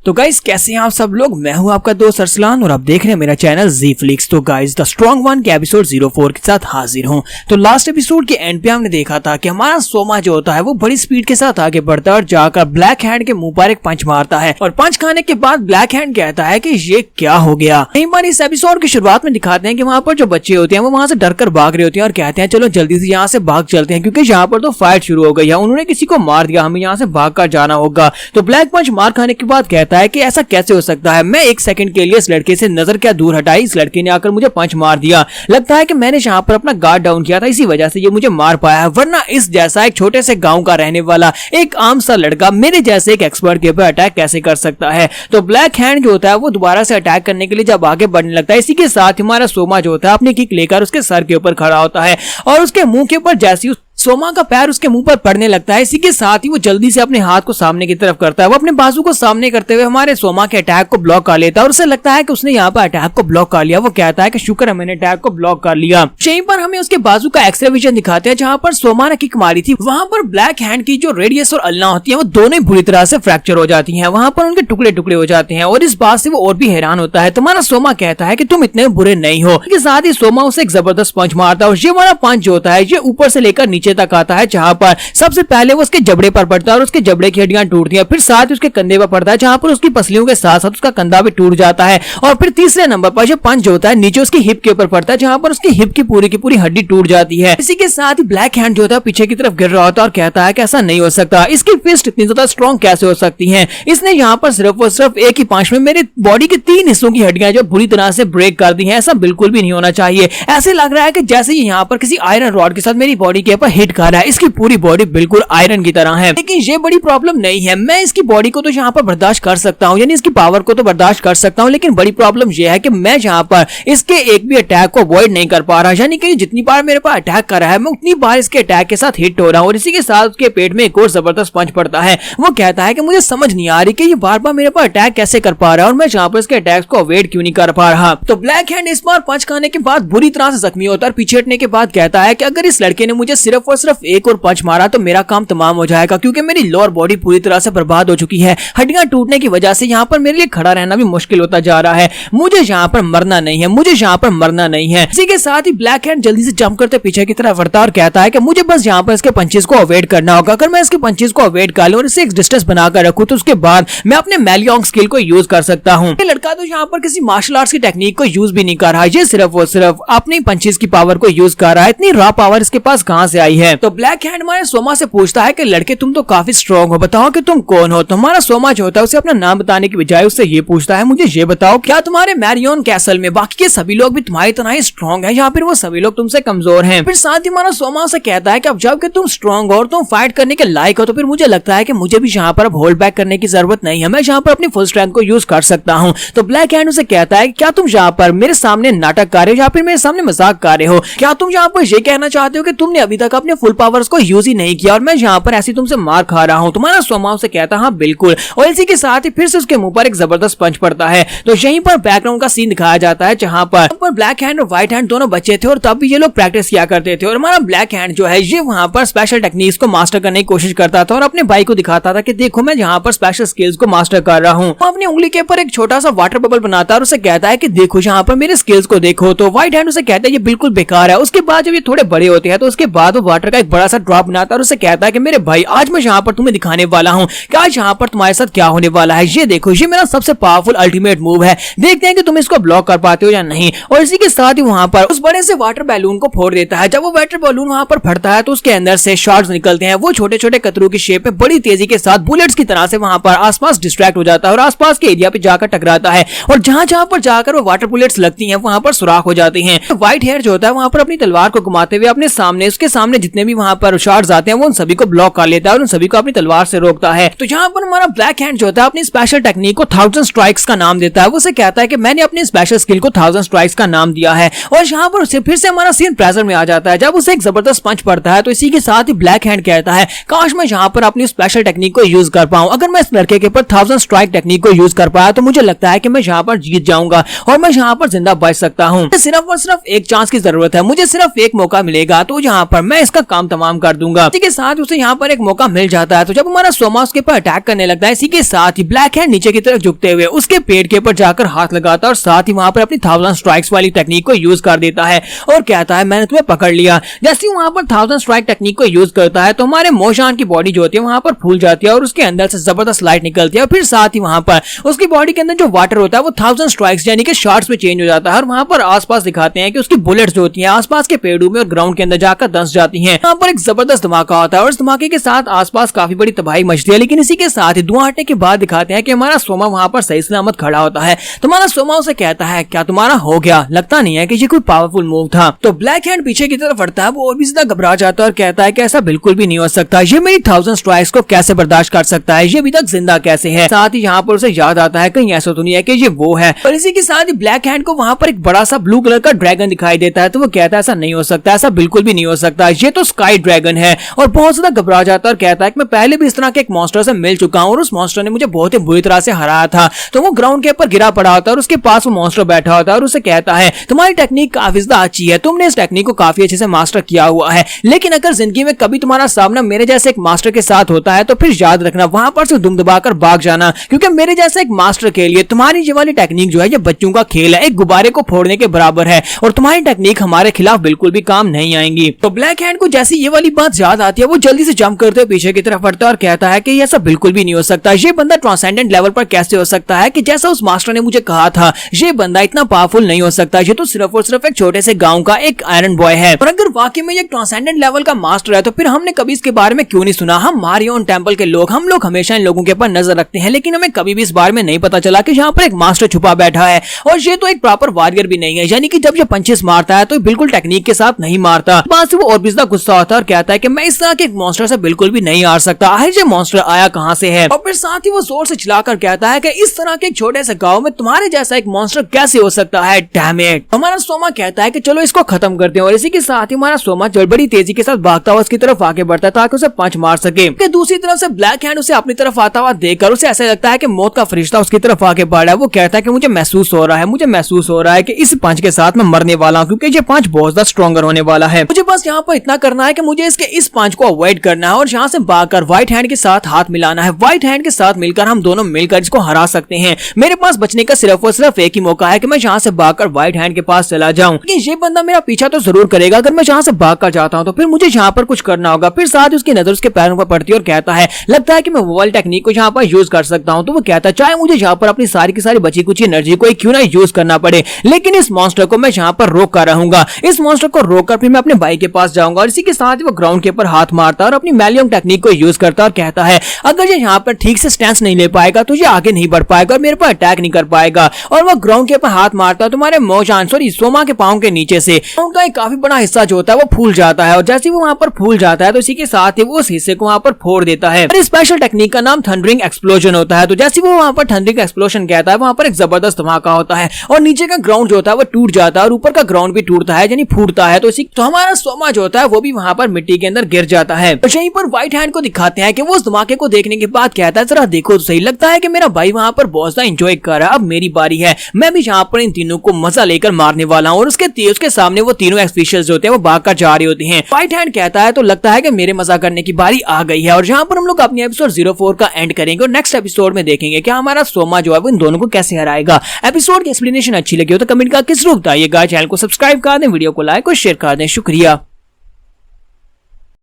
तो गाइस कैसे हैं आप सब लोग। मैं हूं आपका दोस्त अरसलान और आप देख रहे हैं मेरा चैनल जी फ्लिक्स। तो गाइस द स्ट्रॉन्ग वन के एपिसोड 04 के साथ हाजिर हूं। तो लास्ट एपिसोड के एंड पे हमने देखा था कि हमारा सोमा जो होता है वो बड़ी स्पीड के साथ आगे बढ़ता है और जाकर ब्लैक हैंड के मुंह पर एक पंच मारता है और पंच खाने के बाद ब्लैक हैंड कहता है कि ये क्या हो गया। कई बार इस एपिसोड की शुरुआत में दिखाते हैं कि वहाँ पर जो बच्चे होते हैं वो वहाँ से डर कर भाग रहे होते हैं और कहते हैं चलो जल्दी से यहाँ से भाग चलते हैं क्योंकि यहाँ पर तो फाइट शुरू हो गई है, उन्होंने किसी को मार दिया, हमें यहाँ से भाग कर जाना होगा। तो ब्लैक पंच मार खाने के बाद कहता है कि ऐसा कैसे हो सकता है, मैं एक सेकंड के लिए इस लड़के से नजर क्या दूर हटाई, इस लड़के ने आकर मुझे पंच मार दिया, लगता है कि मैंने यहाँ पर अपना गार्ड डाउन किया था, इसी वजह से ये मुझे मार पाया है, वरना इस जैसा एक छोटे से गांव का रहने वाला एक आम सा लड़का मेरे जैसे एक एक्सपर्ट के ऊपर अटैक कैसे कर सकता है। तो ब्लैक हैंड जो होता है वो दोबारा से अटैक करने के लिए जब आगे बढ़ने लगता है, इसी के साथ हमारा सोमा जो होता है अपनी किक लेकर उसके सर के ऊपर खड़ा होता है और उसके मुंह के ऊपर जैसी सोमा का पैर उसके मुंह पर पड़ने लगता है, इसी के साथ ही वो जल्दी से अपने हाथ को सामने की तरफ करता है, वो अपने बाजू को सामने करते हुए हमारे सोमा के अटैक को ब्लॉक कर लेता है और उसे लगता है कि उसने यहाँ पर अटैक को ब्लॉक कर लिया। वो कहता है कि शुक्र है मैंने अटैक को ब्लॉक कर लिया। यहीं पर हमें उसके बाजू का एक्सरे विजन दिखाते हैं जहाँ पर सोमा ने किक मारी थी, वहाँ पर ब्लैक हैंड की जो रेडियस और अल्ना होती है वो दोनों बुरी तरह से फ्रैक्चर हो जाती है, वहाँ पर उनके टुकड़े टुकड़े हो जाते हैं और इस बात से वो और भी हैरान होता है। तुम्हारा सोमा कहता है कि तुम इतने बुरे नहीं हो। इसके साथ ही सोमा उसे एक जबरदस्त पंच मारता है और ये वाला पंच जो होता है ये ऊपर से लेकर नीचे तक आता है, जहाँ पर सबसे पहले वो उसके जबड़े पर पड़ता है और उसके जबड़े की हड्डियां टूटती हैं, फिर साथ उसके कंधे पर पड़ता है जहां पर उसकी पसलियों के साथ साथ उसका कंधा भी टूट जाता है और फिर तीसरे नंबर पर जो पंच जो होता है नीचे उसकी हिप के ऊपर पड़ता है जहां पर उसकी हिप की पूरी हड्डी टूट जाती है। इसी के साथ ही ब्लैक हैंड जो होता है पीछे की तरफ गिर रहा होता है और कहता है कि ऐसा नहीं हो सकता, इसकी फिस्ट इतनी ज्यादा स्ट्रॉन्ग कैसे हो सकती है, इसने यहाँ पर सिर्फ और सिर्फ एक ही पंच में मेरे बॉडी के 3 हिस्सों की हड्डियां जो बुरी तरह से ब्रेक कर दी है, ऐसा बिल्कुल भी नहीं होना चाहिए। ऐसे लग रहा है कि जैसे यहाँ पर किसी आयरन रॉड के साथ मेरी बॉडी के ऊपर हिट कर रहा है, इसकी पूरी बॉडी बिल्कुल आयरन की तरह है। लेकिन ये बड़ी प्रॉब्लम नहीं है, मैं इसकी बॉडी को तो यहाँ पर बर्दाश्त कर सकता हूँ, यानी इसकी पावर को तो बर्दाश्त कर सकता हूँ, लेकिन बड़ी प्रॉब्लम यह है कि मैं यहाँ पर इसके एक भी अटैक को अवॉइड नहीं कर पा रहा, यानी कि जितनी बार मेरे पास अटैक कर रहा है मैं उतनी बार इसके अटैक के साथ हिट हो रहा हूँ और इसी के साथ उसके पेट में एक और जबरदस्त पंच पड़ता है। वो कहता है कि मुझे समझ नहीं आ रही कि ये बार बार मेरे पास अटैक कैसे कर पा रहा है और मैं यहाँ पर इसके अटैक्स को अवॉइड क्यों नहीं कर पा रहा। तो ब्लैक हैंड इस बार पंच खाने के बाद बुरी तरह से जख्मी होता है और पीछे हटने के बाद कहता है कि अगर इस लड़के ने मुझे सिर्फ और सिर्फ एक और पंच मारा तो मेरा काम तमाम हो जाएगा, क्योंकि मेरी लोअर बॉडी पूरी तरह से बर्बाद हो चुकी है, हड्डियां टूटने की वजह से यहाँ पर मेरे लिए खड़ा रहना भी मुश्किल होता जा रहा है, मुझे यहाँ पर मरना नहीं है, मुझे यहाँ पर मरना नहीं है। इसी के साथ ही ब्लैक हैंड जल्दी से जंप करते पीछे की तरफ बढ़ता और कहता है कि मुझे बस यहाँ पर इसके पंचेस को अवॉइड करना होगा, अगर मैं इसके पंचेस को अवॉइड कर लूं और इसे एक डिस्टेंस बनाकर रखूं तो उसके बाद मैं अपने मैलियोंग स्किल को यूज कर सकता हूँ। ये लड़का तो यहाँ पर किसी मार्शल आर्ट्स की टेक्निक को यूज भी नहीं कर रहा है, ये सिर्फ और सिर्फ अपनी पंचेस की पावर को यूज कर रहा है, इतनी रॉ पावर इसके पास कहाँ से आई है। तो ब्लैक हैंड हमारे सोमा से पूछता है कि लड़के तुम तो काफी स्ट्रॉन्ग हो, बताओ कि तुम कौन हो। तुम्हारा सोमा जो होता है उसे अपना नाम बताने की बजाय उससे ये पूछता है मुझे ये बताओ क्या तुम्हारे मैरियन कैसल में बाकी के सभी लोग भी तुम्हारी तरह ही स्ट्रॉन्ग हैं या फिर वो सभी लोग तुमसे कमजोर हैं। फिर साथ ही हमारा सोमा उसे कहता है कि अब जब कि तुम स्ट्रॉन्ग हो और तुम फाइट करने के लायक हो तो फिर मुझे लगता है कि मुझे भी यहाँ पर अब होल्ड बैक करने की जरूरत नहीं है, मैं यहाँ पर अपनी फुल स्ट्रेंथ को यूज कर सकता हूँ। तो ब्लैक हैंड उसे कहता है क्या तुम यहाँ पर मेरे सामने नाटक कर रहे हो या फिर मेरे सामने मजाक कर रहे हो, क्या तुम यहाँ पर ये कहना चाहते हो कि तुमने अभी तक अपने फुल पावर्स को यूज ही नहीं किया और मैं यहाँ पर ऐसी तुमसे मार खा रहा हूँ। तुम्हारा सोमा उसे कहता हाँ बिल्कुल, और इसी के साथ ही फिर से उसके मुंह पर एक जबरदस्त पंच पड़ता है। तो यहीं पर बैकग्राउंड का सीन दिखाया जाता है जहां पर ब्लैक हैंड और व्हाइट हैंड दोनों बच्चे थे और तब भी ये लोग प्रैक्टिस किया करते थे और हमारा ब्लैक हैंड जो है ये वहां पर स्पेशल टेक्निक्स को मास्टर करने की कोशिश करता था और अपने भाई को दिखाता था कि देखो मैं यहाँ पर स्पेशल स्किल्स को मास्टर कर रहा हूँ। वो अपनी उंगली के ऊपर एक छोटा सा वाटर बबल बनाता है और उसे कहता है कि देखो यहाँ पर मेरे स्किल्स को देखो। तो व्हाइट हैंड उसे कहता है ये बिल्कुल बेकार है। उसके बाद जब ये थोड़े बड़े होते हैं तो उसके बाद वो वाटर का एक बड़ा सा ड्रॉप बनाता है और उसे कहता है कि मेरे भाई आज मैं यहाँ पर तुम्हें दिखाने वाला हूँ कि आज यहाँ पर तुम्हारे साथ क्या होने वाला है, ये देखो ये मेरा सबसे पावरफुल अल्टीमेट मूव है, देखते हैं कि तुम इसको ब्लॉक कर पाते हो या नहीं। और इसी के साथ ही वहां पर उस बड़े से वाटर बैलून को फोड़ देता है। जब वो वाटर बैलून वहां पर फटता है तो उसके अंदर से शॉट्स निकलते हैं, वो छोटे छोटे कतरों की शेप में बड़ी तेजी के साथ बुलेट्स की तरह से वहां पर आसपास डिस्ट्रैक्ट हो जाता है और आसपास के एरिया पे जाकर टकराता है और जहां जहां पर जाकर वो वाटर बुलेट्स लगती हैं वहां पर सुराख हो जाती हैं। व्हाइट हेयर जो होता है वहां पर अपनी तलवार को घुमाते हुए अपने सामने उसके सामने जितने भी वहां पर शॉट्स आते हैं वो उन सभी को ब्लॉक कर लेता है और उन सभी को अपनी तलवार से रोकता है। तो यहाँ पर हमारा ब्लैक हैंड जो होता है अपनी स्पेशल टेक्निक को 1000 स्ट्राइक्स का नाम देता है। वो उसे कहता है कि मैंने अपनी स्पेशल स्किल को 1000 स्ट्राइक्स का नाम दिया है और यहाँ पर उसे फिर से हमारा सीन प्रेजेंट में आ जाता है जब उसे एक जबरदस्त पंच पड़ता है। तो इसी के साथ ही ब्लैक हैंड कहता है काश मैं यहाँ पर अपनी स्पेशल टेक्निक को यूज कर पाऊं, अगर मैं इस लड़के के ऊपर 1000 स्ट्राइक टेक्निक को यूज कर पाया तो मुझे लगता है कि मैं यहाँ पर जीत जाऊंगा और मैं यहाँ पर जिंदा बच सकता हूँ। सिर्फ और सिर्फ एक चांस की जरूरत है, मुझे सिर्फ एक मौका मिलेगा तो यहाँ पर मैं इस उसका काम तमाम कर दूंगा। इसी के साथ उसे यहाँ पर एक मौका मिल जाता है। तो जब हमारा सोमा उसके ऊपर अटैक करने लगता है, इसी के साथ ही ब्लैक हैंड नीचे की तरफ झुकते हुए उसके पेट के ऊपर जाकर हाथ लगाता है और साथ ही वहाँ पर अपनी 1000 स्ट्राइक्स वाली टेक्निक को यूज कर देता है और कहता है मैंने तुम्हें पकड़ लिया। जैसे वहाँ पर 1000 स्ट्राइक टेक्निक को यूज करता है तो हमारे मोशान की बॉडी जो होती है वहाँ पर फूल जाती है और उसके अंदर से जबरदस्त लाइट निकलती है और फिर साथ ही वहाँ पर उसकी बॉडी के अंदर जो वाटर होता है वो 1000 स्ट्राइक्स यानी कि शॉट्स में चेंज हो जाता है और वहाँ पर आसपास दिखाते हैं कि उसकी बुलेट्स जो होती हैं आसपास के पेड़ों में और ग्राउंड के अंदर जाकर धंस जाती हैं। यहाँ पर एक जबरदस्त धमाका होता है और इस धमाके के साथ आसपास काफी बड़ी तबाही मचती है। लेकिन इसी के साथ ही धुआं हटने के बाद दिखाते हैं कि हमारा सोमा वहाँ पर सही सलामत खड़ा होता है। तुम्हारा सोमा उसे कहता है क्या तुम्हारा हो गया, लगता नहीं है कि ये कोई पावरफुल मूव था। तो ब्लैक हैंड पीछे की तरफ हटता है, वो और भी ज्यादा घबरा जाता है और कहता है कि ऐसा बिल्कुल भी नहीं हो सकता, ये मेरी 1000 स्ट्राइक्स को कैसे बर्दाश्त कर सकता है, ये अभी तक जिंदा कैसे है। साथ ही यहाँ पर उसे याद आता है कहीं ऐसा तो नहीं है कि ये वो है। और इसी के साथ ही ब्लैक हैंड को वहाँ पर एक बड़ा सा ब्लू कलर का ड्रैगन दिखाई देता है। तो वो कहता है ऐसा नहीं हो सकता, ऐसा बिल्कुल भी नहीं हो सकता, ये तो स्काई ड्रैगन है। और बहुत ज्यादा घबरा जाता है और कहता है कि मैं पहले भी इस तरह के एक मॉन्स्टर से मिल चुका हूँ और उस मॉन्स्टर ने मुझे बहुत ही बुरी तरह से हराया था। तो वो ग्राउंड के ऊपर गिरा पड़ा होता है और उसके पास वो मॉन्स्टर बैठा होता है और उसे कहता है तुम्हारी टेक्निक काफी ज्यादा अच्छी है, तुमने इस टेक्निक को काफी अच्छे से मास्टर किया हुआ है, लेकिन अगर जिंदगी में कभी तुम्हारा सामना मेरे जैसे एक मास्टर के साथ होता है तो फिर याद रखना वहां पर से दुम दबाकर भाग जाना, क्योंकि मेरे जैसे एक मास्टर के लिए तुम्हारी ये वाली टेक्निक जो है ये बच्चों का खेल है, एक गुब्बारे को फोड़ने के बराबर है और तुम्हारी टेक्निक हमारे खिलाफ बिल्कुल भी काम नहीं आएंगी। तो ब्लैक हैंड को जैसी ये वाली बात याद आती है वो जल्दी से जंप करते हुए पीछे की तरफ हटता है और कहता है कि ये सब बिल्कुल भी नहीं हो सकता, ये बंदा ट्रांसेंडेंट लेवल पर कैसे हो सकता है कि जैसा उस मास्टर ने मुझे कहा था, ये बंदा इतना पावरफुल नहीं हो सकता, ये तो सिर्फ और सिर्फ एक छोटे से गांव का एक आयरन बॉय है। और अगर वाकई में ये ट्रांसेंडेंट लेवल का मास्टर है तो फिर हमने कभी इसके बारे में क्यों नहीं सुना। हम मारियोन टेंपल के लोग, हम लोग हमेशा इन लोगों के ऊपर नजर रखते हैं, लेकिन हमें कभी भी इस बारे में नहीं पता चला कि यहाँ पर एक मास्टर छुपा बैठा है और ये तो एक प्रॉपर वॉरियर भी नहीं है, यानी कि जब ये पंचेस मारता है तो बिल्कुल टेक्निक के साथ नहीं मारता। बात से वो और भी ज्यादा गुस्सा होता है और कहता है कि मैं इस तरह के एक मॉन्स्टर से बिल्कुल भी नहीं हार सकता, आखिर ये मॉन्स्टर आया कहाँ से है। और फिर साथ ही वो जोर से चिल्लाकर कहता है कि इस तरह के एक छोटे से गांव में तुम्हारे जैसा एक मॉन्स्टर कैसे हो सकता है, डैम इट। हमारा सोमा कहता है कि चलो इसको खत्म करते हैं और इसी के साथ ही हमारा सोमा बड़ी तेजी के साथ भागता हुआ उसकी तरफ आगे बढ़ता है ताकि उसे पंच मार सके। दूसरी तरफ से ब्लैक हैंड उसे अपनी तरफ आता हुआ देखकर उसे ऐसा लगता है कि मौत का फरिश्ता उसकी तरफ आगे बढ़ रहा है। वो कहता है कि मुझे महसूस हो रहा है, मुझे महसूस हो रहा है कि इस पंच के साथ मैं मरने वाला हूँ, क्योंकि ये पंच बहुत ज्यादा स्ट्रॉन्गर होने वाला है। मुझे बस यहाँ पर इतना करना है कि मुझे इसके इस पंच को अवॉइड करना है और यहाँ से भागकर व्हाइट हैंड के साथ हाथ मिलाना है। व्हाइट हैंड के साथ मिलकर हम दोनों मिलकर इसको हरा सकते हैं। मेरे पास बचने का सिर्फ और सिर्फ एक ही मौका है कि मैं यहाँ से भागकर व्हाइट हैंड के पास चला जाऊँ, लेकिन ये बंदा मेरा पीछा तो जरूर करेगा। अगर मैं यहाँ से भागकर जाता हूँ तो फिर मुझे यहाँ पर कुछ करना होगा। फिर साथ ही उसकी नजर उसके पैरों पर पड़ती है और कहता है लगता है कि मैं वो वाली टेक्निक को यहाँ पर यूज कर सकता हूँ। तो वो कहता है चाहे मुझे यहाँ पर अपनी सारी की सारी बची कुछ एनर्जी को क्यों ना यूज करना पड़े, लेकिन इस मॉन्स्टर को मैं यहाँ पर रोक कर रहूंगा। इस मॉन्स्टर को रोककर फिर मैं अपने भाई के पास जाऊंगा। और इसी के साथ ही वो ग्राउंड के ऊपर हाथ मारता है और अपनी मैलियम टेक्निक को यूज करता है और कहता है अगर ये यहाँ पर ठीक से स्टैंस नहीं ले पाएगा तो ये आगे नहीं बढ़ पाएगा और मेरे पर अटैक नहीं कर पाएगा। और वो ग्राउंड के ऊपर हाथ मारता है, तुम्हारे मोजान सॉरी सोमा के पाँव के नीचे से उनका एक काफी बड़ा हिस्सा जो होता है वो फूल जाता है और जैसे वो वहाँ पर फूल जाता है तो इसी के साथ ही वो उस हिस्से को वहाँ पर फोड़ देता है। और इस स्पेशल टेक्निक का नाम थंडरिंग एक्सप्लोजन होता है। तो जैसे वो वहाँ पर थंडरिंग एक्सप्लोजन कहता है वहाँ पर एक जबरदस्त धमाका होता है और नीचे का ग्राउंड जो होता है वो टूट जाता है और ऊपर का ग्राउंड भी टूटता है यानी फूटता है। तो हमारा सोमा जो होता है वो भी वहाँ पर मिट्टी के अंदर गिर जाता है। तो यहीं पर व्हाइट हैंड को दिखाते हैं कि वो उस धमाके को देखने के बाद कहता है जरा देखो तो सही, लगता है कि मेरा भाई वहाँ पर बहुत ज्यादा एंजॉय कर रहा है, अब मेरी बारी है, मैं भी यहाँ पर इन तीनों को मजा लेकर मारने वाला हूँ। और उसके सामने वो तीनों एक्सपीशियल्स होते हैं वो भाग कर जा रहे होते हैं। व्हाइट हैंड कहता है तो लगता है कि मेरे मजा करने की बारी आ गई है। और यहाँ पर हम लोग अपनी एपिसोड 04 का एंड करेंगे और नेक्स्ट एपिसोड में देखेंगे कि हमारा सोमा जो है वो इन दोनों को कैसे हराएगा। एपिसोड की एक्सप्लेनेशन अच्छी लगी हो तो कमेंट करके जरूर बताइएगा। चैनल को सब्सक्राइब कर दें, वीडियो को लाइक और शेयर कर दें। शुक्रिया।